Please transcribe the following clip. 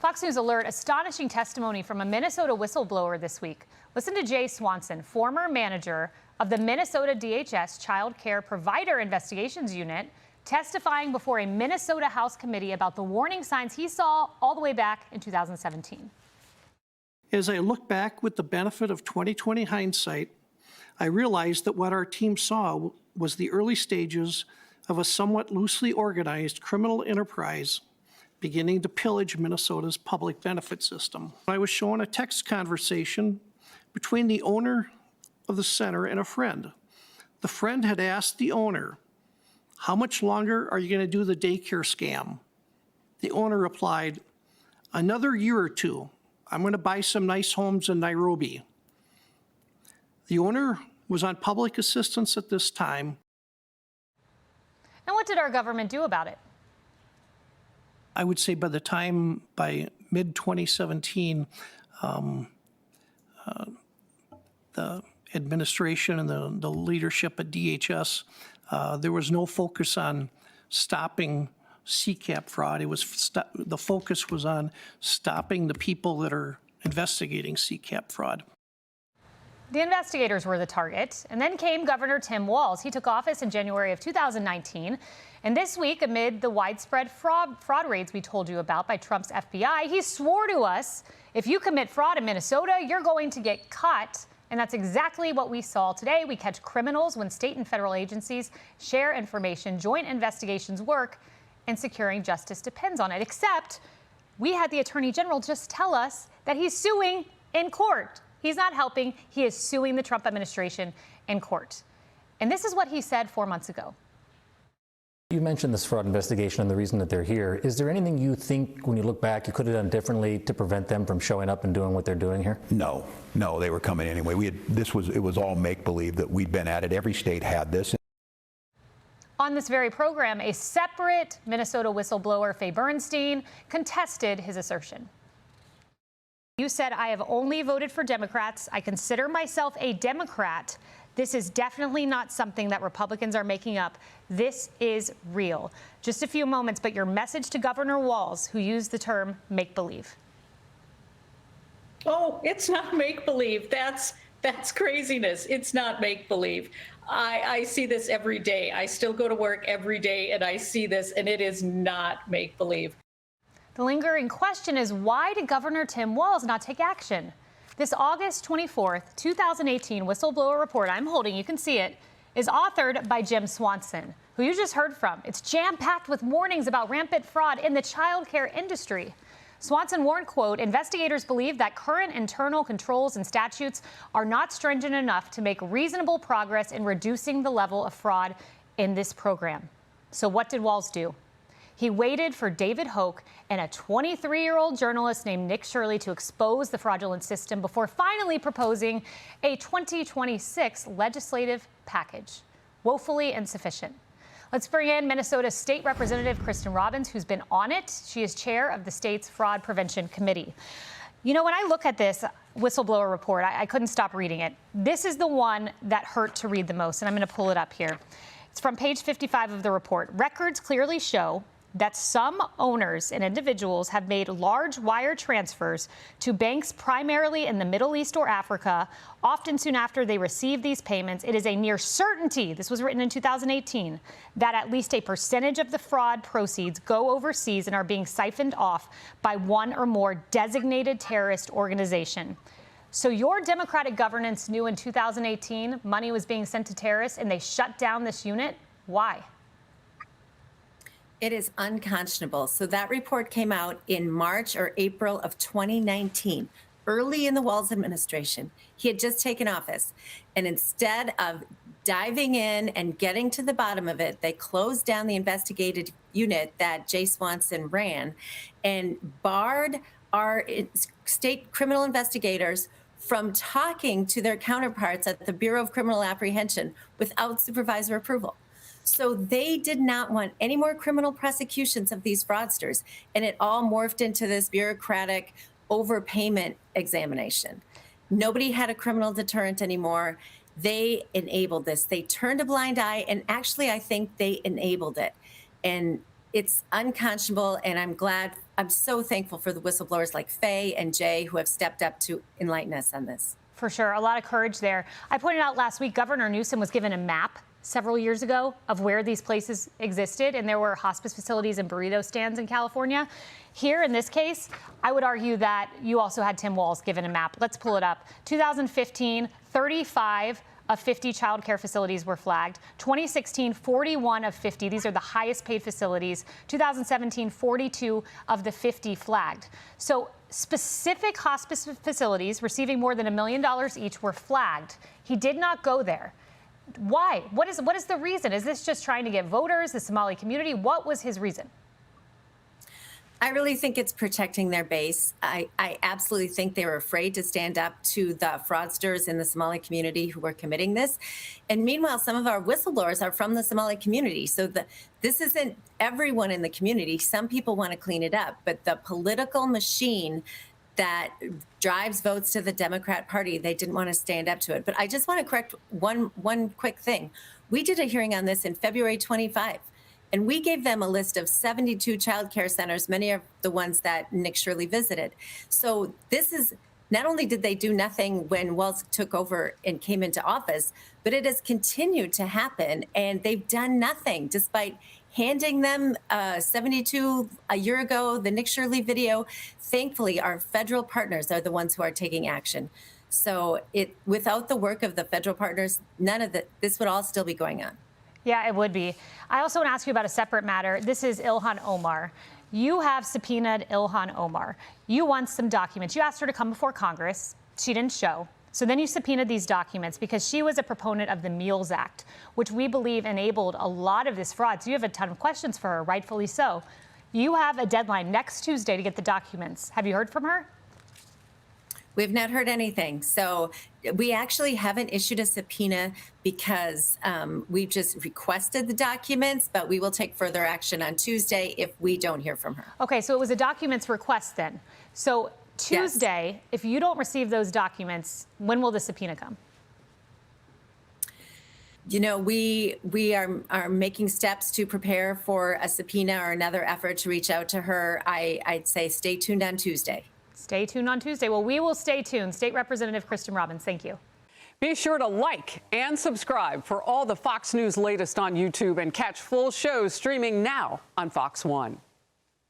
Fox News Alert, astonishing testimony from a Minnesota whistleblower this week. Listen to Jay Swanson, former manager of the Minnesota DHS Child Care Provider Investigations Unit, testifying before a Minnesota House committee about the warning signs he saw all the way back in 2017. As I look back with the benefit of 2020 hindsight, I realized that what our team saw was the early stages of a somewhat loosely organized criminal enterprise beginning to pillage Minnesota's public benefit system. I was shown a text conversation between the owner of the center and a friend. The friend had asked the owner, "How much longer are you going to do the daycare scam?" The owner replied, "Another year or two. I'm going to buy some nice homes in Nairobi." The owner was on public assistance at this time. And what did our government do about it? I would say by mid-2017, the administration and the leadership at DHS, there was no focus on stopping CCAP fraud. The focus was on stopping the people that are investigating CCAP fraud. The investigators were the target, and then came Governor Tim Walz. He took office in January of 2019, and this week, amid the widespread fraud raids we told you about by Trump's FBI, he swore to us, if you commit fraud in Minnesota, you're going to get caught. And that's exactly what we saw today. We catch criminals when state and federal agencies share information, joint investigations work, and securing justice depends on it. Except we had the Attorney General just tell us that he's suing in court. He's not helping. He is suing the Trump administration in court. And this is what he said 4 months ago. You mentioned this fraud investigation and the reason that they're here. Is there anything you think, when you look back, you could have done differently to prevent them from showing up and doing what they're doing here? No, they were coming anyway. It was all make-believe that we'd been at it. Every state had this. On this very program, a separate Minnesota whistleblower, Faye Bernstein, contested his assertion. You said, "I have only voted for Democrats. I consider myself a Democrat. This is definitely not something that Republicans are making up. This is real." Just a few moments, but your message to Governor Walz, who used the term make-believe. Oh, it's not make-believe. That's craziness. It's not make-believe. I see this every day. I still go to work every day, and I see this, and it is not make-believe. The lingering question is, why did Governor Tim Walz not take action? This August 24th, 2018 whistleblower report I'm holding, you can see it, is authored by Jim Swanson, who you just heard from. It's jam-packed with warnings about rampant fraud in the childcare industry. Swanson warned, quote, "Investigators believe that current internal controls and statutes are not stringent enough to make reasonable progress in reducing the level of fraud in this program." So what did Walz do? He waited for David Hoke and a 23-year-old journalist named Nick Shirley to expose the fraudulent system before finally proposing a 2026 legislative package. Woefully insufficient. Let's bring in Minnesota State Representative Kristin Robbins, who's been on it. She is chair of the state's Fraud Prevention Committee. You know, when I look at this whistleblower report, I couldn't stop reading it. This is the one that hurt to read the most, and I'm going to pull it up here. It's from page 55 of the report. Records clearly show that some owners and individuals have made large wire transfers to banks primarily in the Middle East or Africa. Often soon after they receive these payments, it is a near certainty, this was written in 2018, that at least a percentage of the fraud proceeds go overseas and are being siphoned off by one or more designated terrorist organization. So your Democratic governance knew in 2018 money was being sent to terrorists and they shut down this unit? Why? It is unconscionable. So that report came out in March or April of 2019, early in the Walz administration. He had just taken office. And instead of diving in and getting to the bottom of it, they closed down the investigative unit that Jay Swanson ran and barred our state criminal investigators from talking to their counterparts at the Bureau of Criminal Apprehension without supervisor approval. So they did not want any more criminal prosecutions of these fraudsters. And it all morphed into this bureaucratic overpayment examination. Nobody had a criminal deterrent anymore. They enabled this. They turned a blind eye. And actually, I think they enabled it. And it's unconscionable, and I'm so thankful for the whistleblowers like Faye and Jay who have stepped up to enlighten us on this. For sure, a lot of courage there. I pointed out last week, Governor Newsom was given a map several years ago of where these places existed, and there were hospice facilities and burrito stands in California. Here, in this case, I would argue that you also had Tim Walz given a map. Let's pull it up. 2015, 35 of 50 childcare facilities were flagged. 2016, 41 of 50. These are the highest paid facilities. 2017, 42 of the 50 flagged. So specific hospice facilities receiving more than $1 million each were flagged. He did not go there. Why? What is the reason? Is this just trying to get voters, the Somali community? What was his reason? I really think it's protecting their base. I absolutely think they were afraid to stand up to the fraudsters in the Somali community who were committing this. And meanwhile, some of our whistleblowers are from the Somali community. So this isn't everyone in the community. Some people want to clean it up, but the political machine that drives votes to the Democrat Party, they didn't want to stand up to it. But I just want to correct one quick thing. We did a hearing on this in February 25. And we gave them a list of 72 child care centers, many of the ones that Nick Shirley visited. So this is, not only did they do nothing when Walz took over and came into office, but it has continued to happen. And they've done nothing despite handing them 72 a year ago, the Nick Shirley video. Thankfully, our federal partners are the ones who are taking action. So without the work of the federal partners, none of this would all still be going on. Yeah, it would be. I also want to ask you about a separate matter. This is Ilhan Omar. You have subpoenaed Ilhan Omar. You want some documents. You asked her to come before Congress. She didn't show. So then you subpoenaed these documents because she was a proponent of the Meals Act, which we believe enabled a lot of this fraud. So you have a ton of questions for her, rightfully so. You have a deadline next Tuesday to get the documents. Have you heard from her? We've not heard anything. So we actually haven't issued a subpoena because we've just requested the documents, but we will take further action on Tuesday if we don't hear from her. Okay, so it was a documents request then. So Tuesday, yes. If you don't receive those documents, when will the subpoena come? You know, we are making steps to prepare for a subpoena or another effort to reach out to her. I'd say stay tuned on Tuesday. Stay tuned on Tuesday. Well, we will stay tuned. State Representative Kristin Robbins, thank you. Be sure to like and subscribe for all the Fox News latest on YouTube and catch full shows streaming now on Fox One.